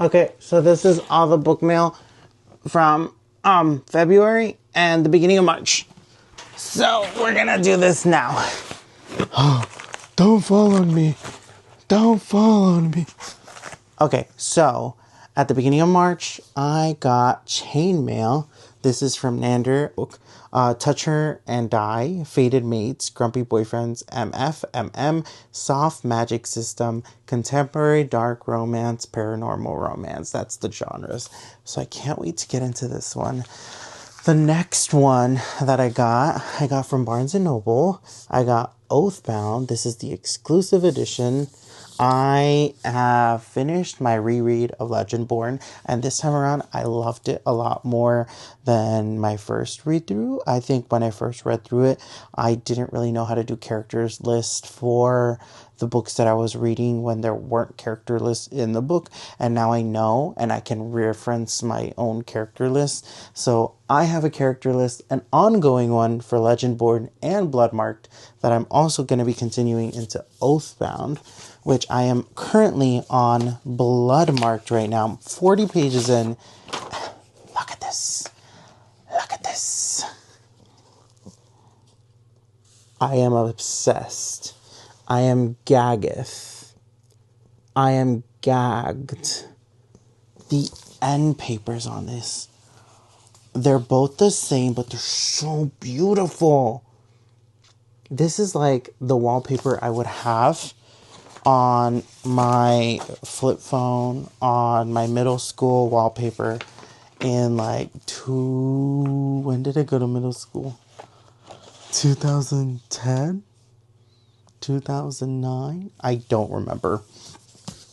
Okay, so this is all the book mail from February and the beginning of March. So we're gonna do this now. Don't fall on me. Don't fall on me. Okay, so at the beginning of March, I got Chainmail. This is from Nander. Touch Her and Die, Fated Mates, Grumpy Boyfriends, MF, Soft Magic System, Contemporary Dark Romance, Paranormal Romance. That's the genres. So I can't wait to get into this one. The next one that I got from Barnes & Noble. I got Oathbound. This is the exclusive edition. I have finished my reread of Legendborn, and this time around, I loved it a lot more than my first read through. I think when I first read through it, I didn't really know how to do characters list for the books that I was reading when there weren't character lists in the book, and now I know, and I can reference my own character list. So I have a character list, an ongoing one for Legendborn and Bloodmarked, that I'm also going to be continuing into Oathbound, which I am currently on Bloodmarked right now. I'm 40 pages in. Look at this. Look at this. I am obsessed. I am gaggeth. I am gagged. The end papers on this, they're both the same, but they're so beautiful. This is like the wallpaper I would have on my flip phone, on my middle school wallpaper in when did I go to middle school? 2010? 2009? I don't remember.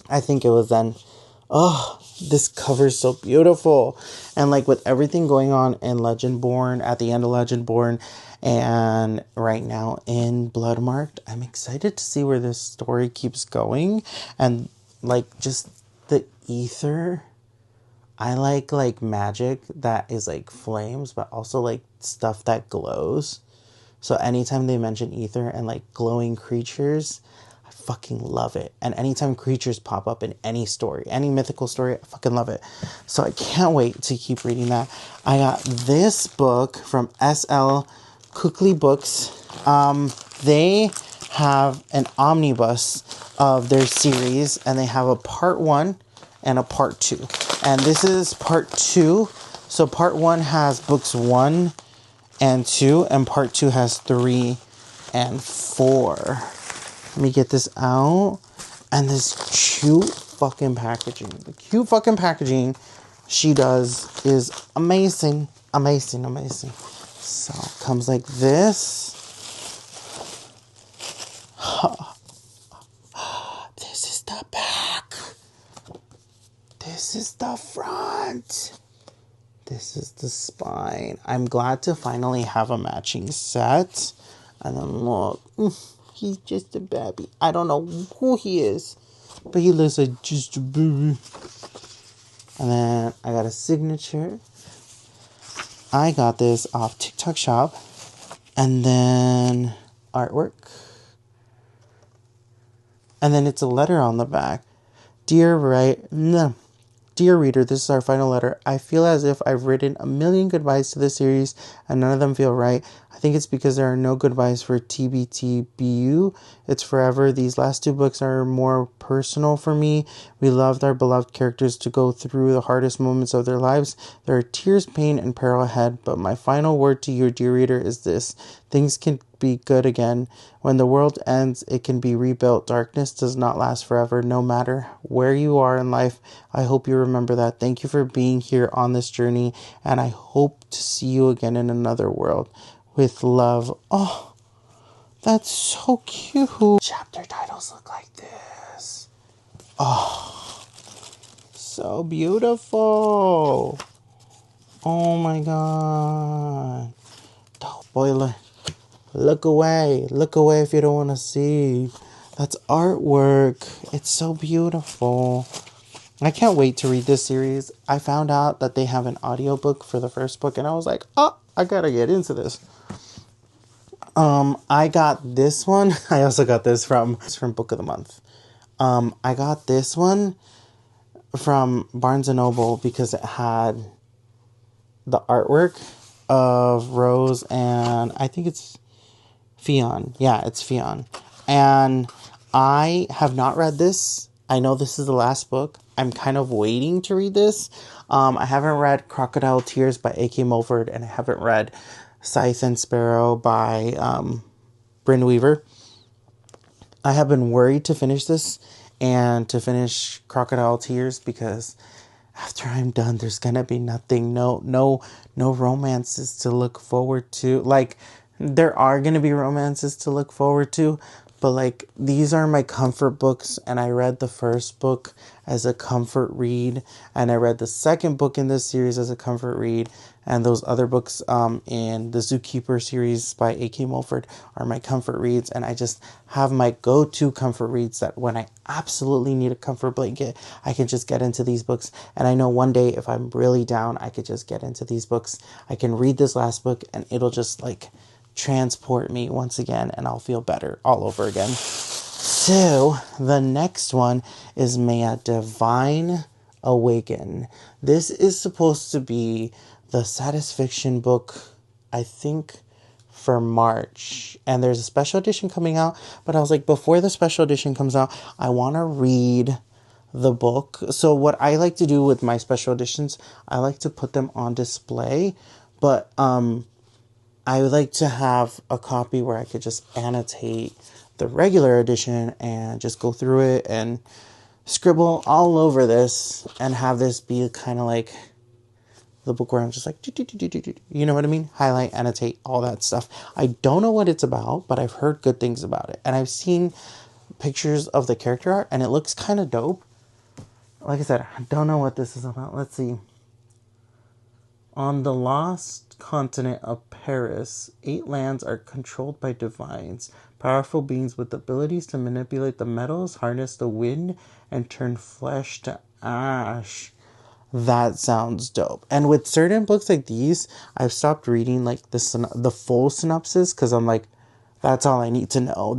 I think it was then. Oh, this cover is so beautiful. And with everything going on in Legendborn, at the end of Legendborn, and right now in Bloodmarked, I'm excited to see where this story keeps going. And just the ether. I like magic that is flames, but also stuff that glows. So anytime they mention ether and glowing creatures, I fucking love it. And anytime creatures pop up in any story, any mythical story, I fucking love it. So I can't wait to keep reading that. I got this book from SL Cookley Books. They have an omnibus of their series, and they have a part 1 and a part 2. And this is part 2. So part 1 has books 1 and 2, and part 2 has 3 and 4. Let me get this out. And this cute fucking packaging. The cute fucking packaging she does is amazing. Amazing, amazing. So it comes like this. This is the back. This is the front. This is the spine. I'm glad to finally have a matching set. And then look, he's just a baby. I don't know who he is, but he looks like just a baby. And then I got a signature. I got this off TikTok Shop. And then artwork. And then it's a letter on the back. Dear reader, this is our final letter. I feel as if I've written a million goodbyes to the series and none of them feel right. I think it's because there are no goodbyes for TBTBU. It's forever. These last 2 books are more personal for me. We loved our beloved characters to go through the hardest moments of their lives. There are tears, pain, and peril ahead, but my final word to you, dear reader, is this. Things can be good again. When the world ends, it can be rebuilt. Darkness does not last forever, no matter where you are in life. I hope you remember that. Thank you for being here on this journey, and I hope to see you again in another world. With love. Oh, that's so cute. Chapter titles look like this. Oh, so beautiful. Oh my god. Don't spoiler. Look away. Look away if you don't want to see. That's artwork. It's so beautiful. I can't wait to read this series. I found out that they have an audiobook for the first book, and I was like, oh, I gotta get into this. I got this one. I also got this from Book of the Month. I got this one from Barnes and Noble because it had the artwork of Rose and I think it's Fionn. Yeah, it's Fionn. And I have not read this. I know this is the last book. I'm kind of waiting to read this. I haven't read Crocodile Tears by A.K. Mulford, and I haven't read Scythe and Sparrow by Bryn Weaver. I have been worried to finish this and to finish Crocodile Tears because after I'm done, there's gonna be nothing, no romances to look forward to. Like, there are gonna be romances to look forward to, but like, these are my comfort books, and I read the first book as a comfort read, and I read the second book in this series as a comfort read, and those other books in the Zookeeper series by A.K. Mulford are my comfort reads, and I just have my go-to comfort reads that when I absolutely need a comfort blanket, I can just get into these books, and I know one day if I'm really down, I could just get into these books. I can read this last book, and it'll just like transport me once again, and I'll feel better all over again. So, the next one is May a Divine Awaken. This is supposed to be the saddest fiction book, I think, for March. And there's a special edition coming out, but I was like, before the special edition comes out, I want to read the book. So what I like to do with my special editions, I like to put them on display, but I would like to have a copy where I could just annotate the regular edition and just go through it and scribble all over this and have this be kind of like the book where I'm just like, you know what I mean? Highlight, annotate, all that stuff. I don't know what it's about, but I've heard good things about it. And I've seen pictures of the character art and it looks kind of dope. Like I said, I don't know what this is about. Let's see. On the lost continent of Paris, 8 lands are controlled by divines, powerful beings with abilities to manipulate the metals, harness the wind, and turn flesh to ash. That sounds dope. And with certain books like these, I've stopped reading like the full synopsis because I'm like, that's all I need to know.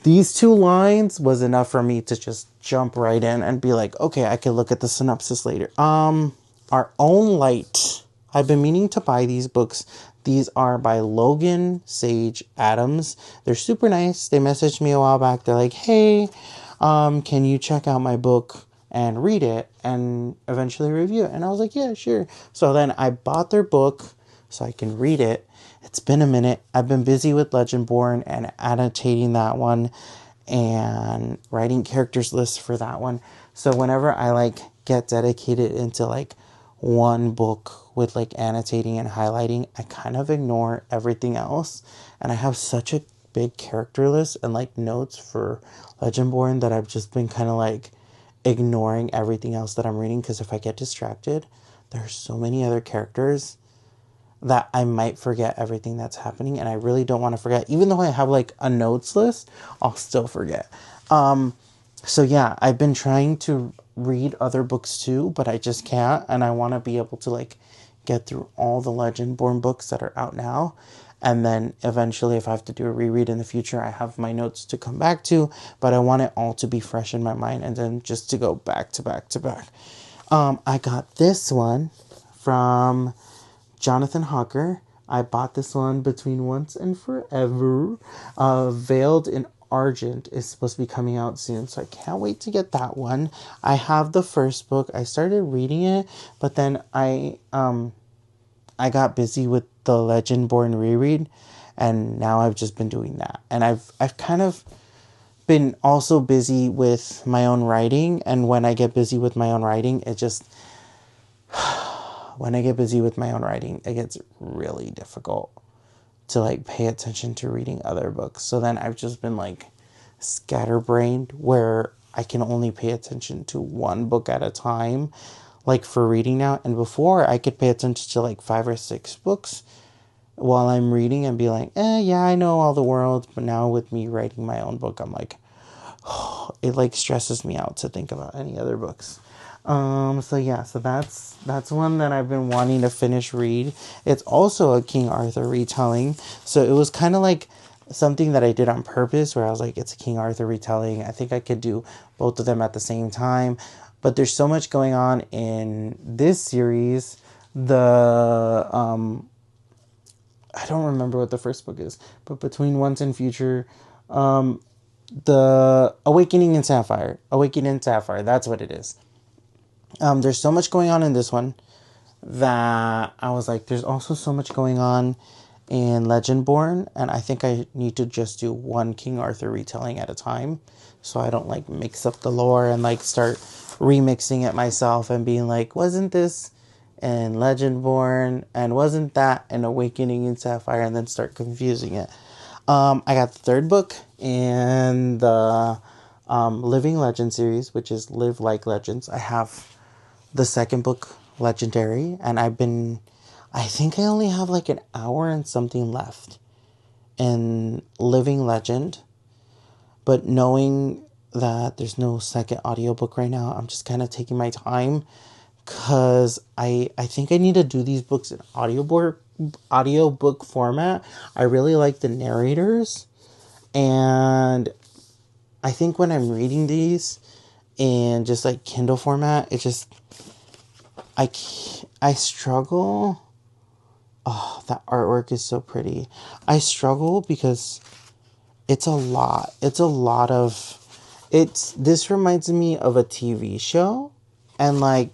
These 2 lines was enough for me to just jump right in and be like, okay, I can look at the synopsis later. Our Own Light. I've been meaning to buy these books. These are by Logan Sage Adams. They're super nice. They messaged me a while back. They're like, hey, can you check out my book and read it and eventually review it? And I was like, yeah, sure. So then I bought their book so I can read it. It's been a minute. I've been busy with Legendborn and annotating that one and writing characters lists for that one. So whenever I like get dedicated into like one book with like annotating and highlighting, I kind of ignore everything else. And I have such a big character list and like notes for Legendborn that I've just been kind of like ignoring everything else that I'm reading, because if I get distracted, there's so many other characters that I might forget everything that's happening, and I really don't want to forget. Even though I have like a notes list, I'll still forget. So yeah, I've been trying to read other books too, but I just can't, and I want to be able to like get through all the Legendborn books that are out now. And then eventually, if I have to do a reread in the future, I have my notes to come back to, but I want it all to be fresh in my mind and then just to go back to back to back. I got this one from Jonathan Hawker. I bought this one between Once and Forever. Veiled in Argent is supposed to be coming out soon, so I can't wait to get that one. I have the first book. I started reading it, but then I got busy with the Legendborn reread, and now I've just been doing that. And I've kind of been also busy with my own writing, and when I get busy with my own writing, it just when I get busy with my own writing, it gets really difficult to like pay attention to reading other books. So then I've just been like scatterbrained where I can only pay attention to one book at a time, like for reading now. And before I could pay attention to like 5 or 6 books while I'm reading and be like, yeah, I know all the world. But now with me writing my own book, I'm like, it like stresses me out to think about any other books. So yeah, so that's one that I've been wanting to finish read. It's also a King Arthur retelling. So it was kind of like something that I did on purpose, where I was like, it's a King Arthur retelling. I think I could do both of them at the same time. But there's so much going on in this series. The I don't remember what the first book is, but Between Once and Future, the Awakening in Sapphire. Awakening in Sapphire, that's what it is. There's so much going on in this one that I was like, there's also so much going on in Legendborn, and I think I need to just do one King Arthur retelling at a time, so I don't like mix up the lore and like start remixing it myself and being like, wasn't this in Legendborn and wasn't that in Awakening in Sapphire, and then start confusing it. I got the third book in the Living Legend series, which is Live Like Legends. I have the second book, Legendary, and I think I only have like an hour and something left in Living Legend, but knowing that there's no second audiobook right now, I'm just kind of taking my time, because I think I need to do these books in audiobook format. I really like the narrators, and I think when I'm reading these in just like Kindle format, it just, I struggle. Oh, that artwork is so pretty. I struggle because it's a lot. This reminds me of a TV show, and like,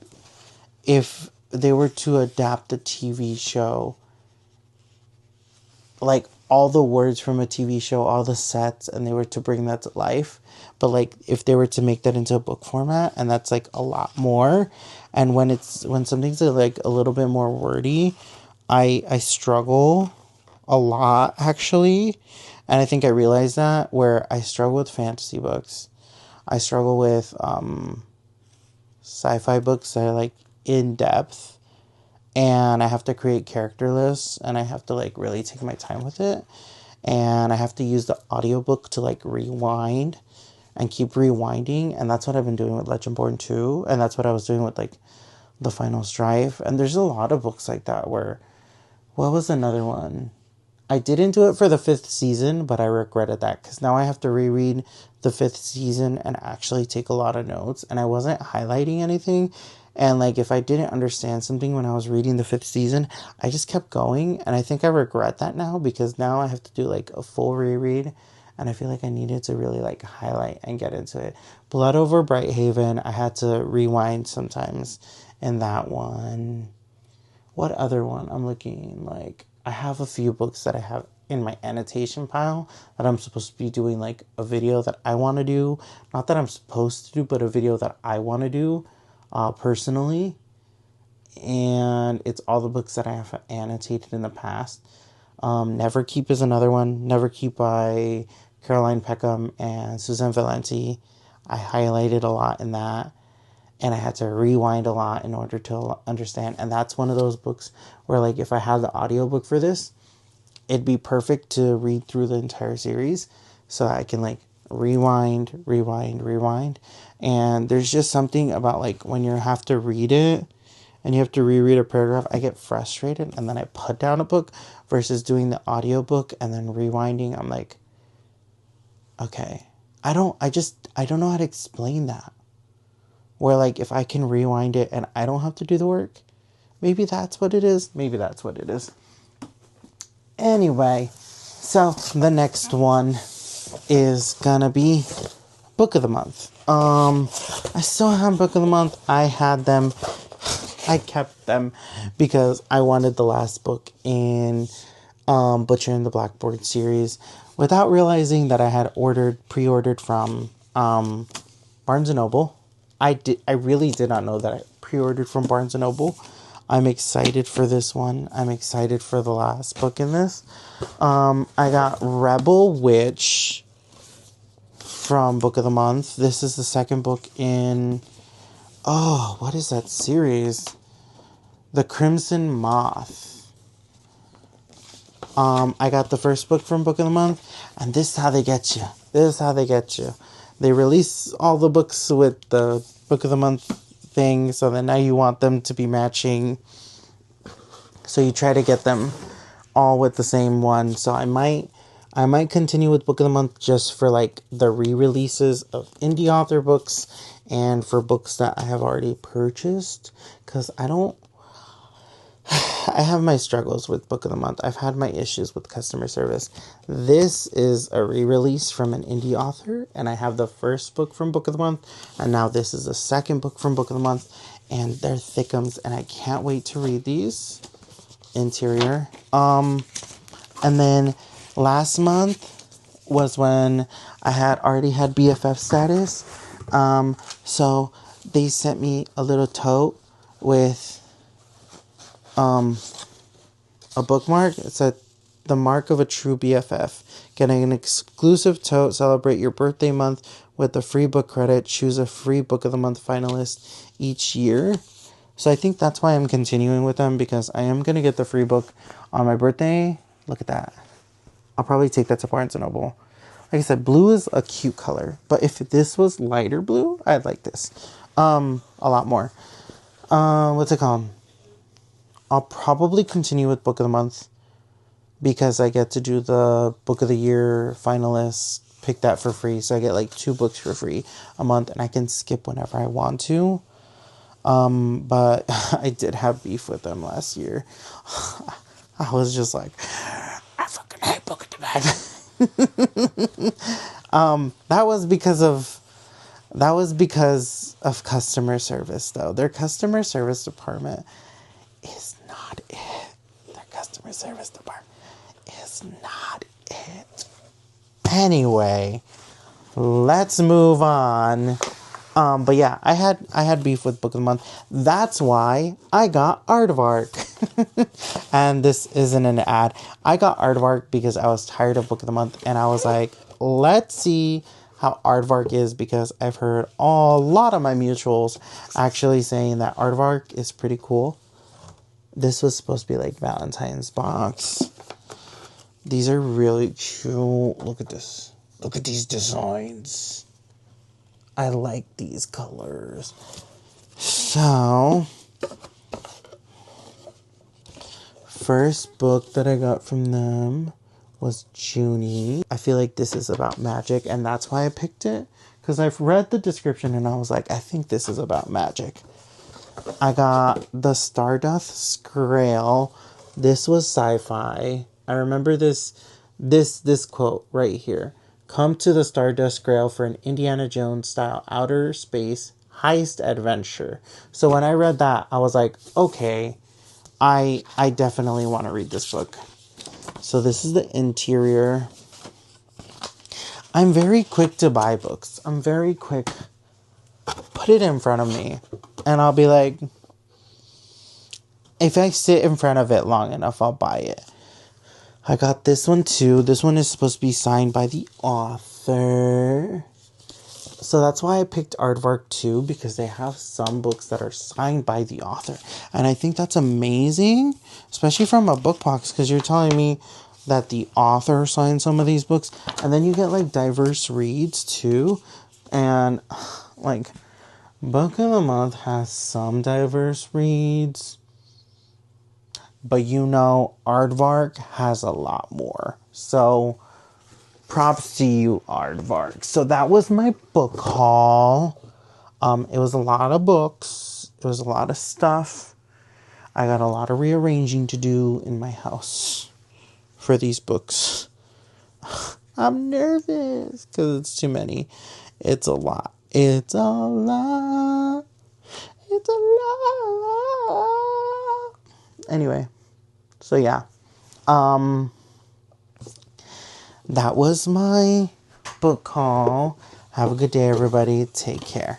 if they were to adapt a TV show, like all the words from a TV show, all the sets, and they were to bring that to life. But like, if they were to make that into a book format, and that's like a lot more. And when something's like a little bit more wordy, I struggle a lot, actually. And I think I realized that, where I struggle with fantasy books. I struggle with sci-fi books that are like in depth, and I have to create character lists, and I have to like really take my time with it, and I have to use the audiobook to like rewind and keep rewinding. And that's what I've been doing with Legendborn 2, and that's what I was doing with like The Final Strife. And there's a lot of books like that. Where, what was another one? I didn't do it for the 5th season, but I regretted that, because now I have to reread the 5th season and actually take a lot of notes, and I wasn't highlighting anything. And like, if I didn't understand something when I was reading the 5th season, I just kept going, and I think I regret that now, because now I have to do like a full reread, and I feel like I needed to really like highlight and get into it. Blood Over Brighthaven, I had to rewind sometimes in that one. What other one? I'm looking, like, I have a few books that I have in my annotation pile that I'm supposed to be doing like a video that I want to do. Not that I'm supposed to do, but a video that I want to do personally. And it's all the books that I have annotated in the past. Neverkeep is another one. Neverkeep by Caroline Peckham and Suzanne Valenti. I highlighted a lot in that, and I had to rewind a lot in order to understand. And that's one of those books where, like, if I had the audiobook for this, it'd be perfect to read through the entire series, so I can like rewind. And there's just something about like when you have to read it and you have to reread a paragraph, I get frustrated, and then I put down a book, versus doing the audiobook and then rewinding. I'm like, okay, I don't know how to explain that. Where like, if I can rewind it and I don't have to do the work, maybe that's what it is. Anyway, so the next one is gonna be Book of the Month. I still have Book of the Month. I kept them because I wanted the last book in Butcher and the Blackboard series, without realizing that I had pre-ordered from Barnes & Noble. I really did not know that I pre-ordered from Barnes & Noble. I'm excited for this one. I'm excited for the last book in this. I got Rebel Witch from Book of the Month. This is the second book in... Oh, what is that series? The Crimson Moth. I got the first book from Book of the Month, and this is how they get you. They release all the books with the Book of the Month thing, so then now you want them to be matching. So you try to get them all with the same one. So I might continue with Book of the Month just for like the re-releases of indie author books and for books that I have already purchased, because I have my struggles with Book of the Month. I've had my issues with customer service. This is a re-release from an indie author, and I have the first book from Book of the Month, and now this is the second book from Book of the Month, and they're thickums, and I can't wait to read these. Interior. And then last month was when I had already had BFF status. So they sent me a little tote with a bookmark. It said, "The mark of a true BFF. Getting an exclusive tote. Celebrate your birthday month with a free book credit. Choose a free Book of the Month finalist each year." So I think that's why I'm continuing with them, because I am going to get the free book on my birthday. Look at that. I'll probably take that to Barnes & Noble. Like I said, blue is a cute color. But if this was lighter blue, I'd like this a lot more. What's it called? I'll probably continue with Book of the Month, because I get to do the Book of the Year finalists, pick that for free. So I get like 2 books for free a month, and I can skip whenever I want to. But I did have beef with them last year. I was just like, I fucking hate Book of the Month. That was because of customer service, though. Their customer service department is not it. Their customer service department is not it. Anyway, let's move on. But yeah, I had beef with Book of the Month. That's why I got Aardvark. And this isn't an ad. I got Aardvark because I was tired of Book of the Month, and I was like, let's see how Aardvark is, because I've heard a lot of my mutuals actually saying that Aardvark is pretty cool. This was supposed to be like Valentine's box. These are really cute. Look at this. Look at these designs. I like these colors. So, first book that I got from them was Junie. I feel like this is about magic, and that's why I picked it. Because I've read the description and I was like, I think this is about magic. I got the Stardust Grail. This was sci-fi. I remember this quote right here. "Come to the Stardust Grail for an Indiana Jones style outer space heist adventure." So when I read that, I was like, okay, I definitely want to read this book. So this is the interior. I'm very quick to buy books. I'm very quick. Put it in front of me, and I'll be like, if I sit in front of it long enough, I'll buy it. I got this one too. This one is supposed to be signed by the author. So that's why I picked Aardvark too, because they have some books that are signed by the author. And I think that's amazing, especially from a book box, because you're telling me that the author signed some of these books. And then you get like diverse reads too. And like Book of the Month has some diverse reads. But Aardvark has a lot more. So, props to you, Aardvark. So that was my book haul. It was a lot of books. It was a lot of stuff. I got a lot of rearranging to do in my house for these books. I'm nervous because it's too many. It's a lot. It's a lot. It's a lot. Anyway, so yeah, that was my book haul. Have a good day, everybody. Take care.